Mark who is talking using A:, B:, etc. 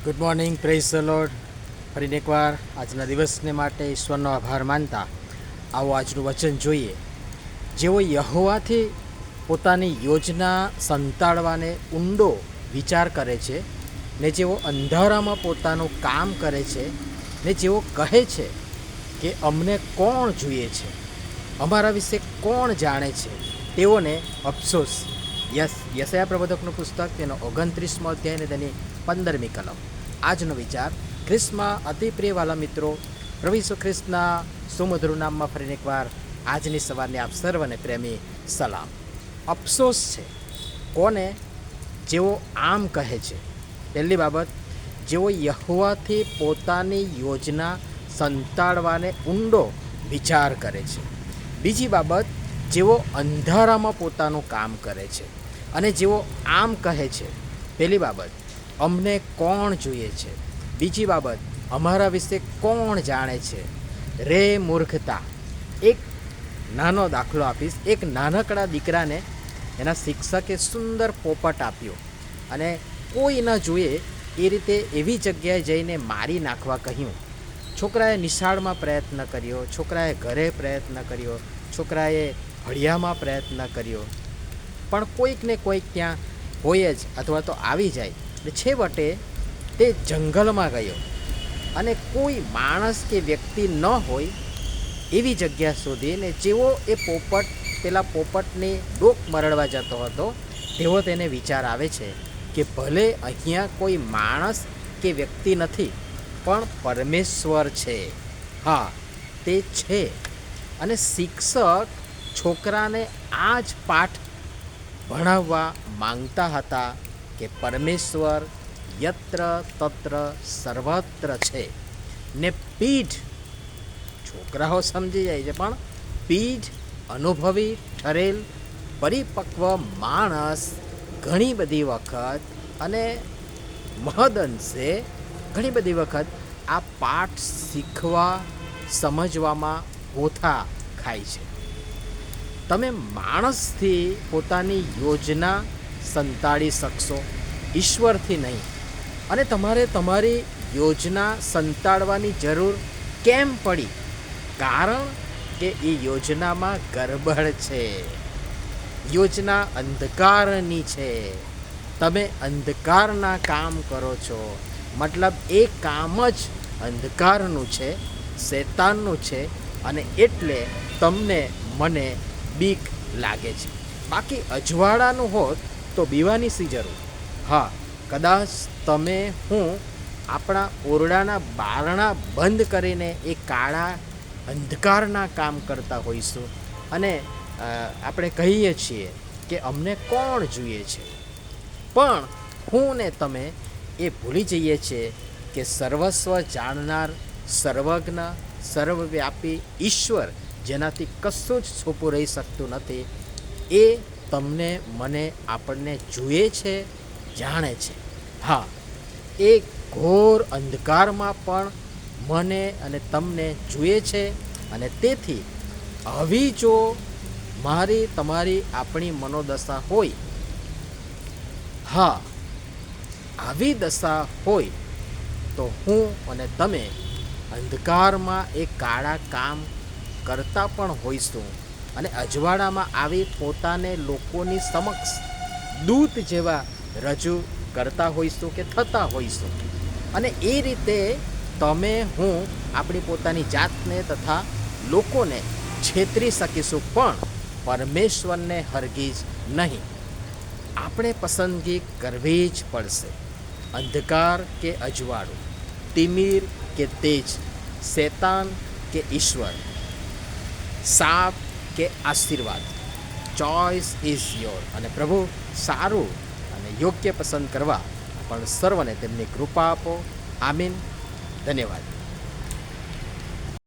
A: Good morning, praise the lord. ફરીને એકવાર આજના દિવસને માટે ઈશ્વરનો આભાર માનતા આવો આજનું વચન જોઈએ. જેઓ યહોવાથી પોતાની યોજના સંતાડવાને ઊંડો વિચાર કરે છે, ને જેઓ અંધારામાં પોતાનું કામ કરે છે, ને જેઓ કહે છે કે અમને કોણ જોઈએ છે, અમારા વિશે કોણ જાણે છે, તેઓને અફસોસ. યશાયા પ્રબોધકનું પુસ્તક, તેનો 29મો અધ્યાય અને તેની 15મી કલમ. આજનો વિચાર. ખ્રિસ્તમાં અતિ પ્રિયવાલા મિત્રો, પ્રભુ ઈસુ ખ્રિસ્તના સુમધુર નામમાં ફરીને એકવાર આજની સવારની આપ સર્વને પ્રેમી સલામ. અફસોસ છે કોને? જેઓ આમ કહે છે. પહેલી બાબત, જેઓ યહોવાથી પોતાની યોજના સંતાડવાને ઊંડો વિચાર કરે છે. બીજી બાબત, જેઓ અંધારામાં પોતાનું કામ કરે છે અને જેઓ આમ કહે છે. પહેલી બાબત, અમને કોણ જોઈએ છે. બીજી બાબત, અમારા વિશે કોણ જાણે છે. રે મૂર્ખતા. એક નાનો દાખલો આપીશ. એક નાનકડા દીકરાને એના શિક્ષકે સુંદર પોપટ આપ્યો અને કોઈ ન જોઈએ એ રીતે એવી જગ્યાએ જઈને મારી નાખવા કહ્યું. છોકરાએ નિશાળમાં પ્રયત્ન કર્યો, છોકરાએ ઘરે પ્રયત્ન કર્યો, છોકરાએ ફળિયામાં પ્રયત્ન કર્યો, પણ કોઈક ને કોઈક ત્યાં હોય જ અથવા તો આવી જાય. એટલે છેવટે તે જંગલમાં ગયો અને કોઈ માણસ કે વ્યક્તિ ન હોય એવી જગ્યા શોધીને જેવો એ પોપટ પેલા પોપટની ડોક મરડવા જતો હતો તેવો તેને વિચાર આવે છે કે ભલે અહીંયા કોઈ માણસ કે વ્યક્તિ નથી, પણ પરમેશ્વર છે. હા, તે છે. અને શિક્ષક છોકરાને આ જ પાઠ ભણાવવા માંગતા હતા કે પરમેશ્વર યત્ર તત્ર સર્વત્ર છે. ને પીઠ, છોકરાઓ સમજી જાય છે, પણ પીઠ અનુભવી ઠરેલ પરિપક્વ માણસ ઘણી બધી વખત અને મહદઅંશે ઘણી બધી વખત આ પાઠ શીખવા સમજવામાં હોથા ખાય છે. તમે માણસથી પોતાની યોજના સંતાડી શકશો, ઈશ્વરથી નહીં. અને તમારે તમારી યોજના સંતાડવાની જરૂર કેમ પડી? કારણ કે એ યોજનામાં ગરબડ છે. યોજના અંધકારની છે. તમે અંધકારના કામ કરો છો, મતલબ એ કામ જ અંધકારનું છે, શૈતાનનું છે, અને એટલે તમને મને બીક લાગે છે. બાકી અજવાળાનું હોત તો બીવાની શી જરૂર? હા, કદાચ તમે હું આપણા ઓરડાના બારણા બંધ કરીને એ કાળા અંધકારના કામ કરતા હોઈશું અને આપણે કહીએ છીએ કે અમને કોણ જોઈએ છે. પણ હું ને તમે એ ભૂલી જઈએ છીએ કે સર્વસ્વ જાણનાર, સર્વજ્ઞ, સર્વવ્યાપી ઈશ્વર, જેનાથી કશું જ છૂપું રહી શકતું નથી, એ તમને મને આપણને જુએ છે, જાણે છે. હા, એ ઘોર અંધકારમાં પણ મને અને તમને જુએ છે. અને તેથી આવી જો મારી તમારી આપણી મનોદશા હોય, હા, આવી દશા હોય તો હું અને તમે અંધકારમાં એ કાળા કામ કરતા પણ હોઈશું અને અજવાળામાં આવી પોતાને લોકોની સમક્ષ દૂત જેવા રજૂ કરતા હોઈશું કે થતા હોઈશું. અને એ રીતે તમે હું આપણી પોતાની જાતને તથા લોકોને છેતરી શકીશું, પણ પરમેશ્વરને હરગીજ નહીં. આપણે પસંદગી કરવી જ પડશે. અંધકાર કે અજવાળું, તિમિર કે તેજ, શૈતાન કે ઈશ્વર, સાપ કે આશીર્વાદ. Choice is your. અને પ્રભુ સારું અને યોગ્ય પસંદ કરવા પણ સર્વને તેમની કૃપા આપો. આમીન. ધન્યવાદ.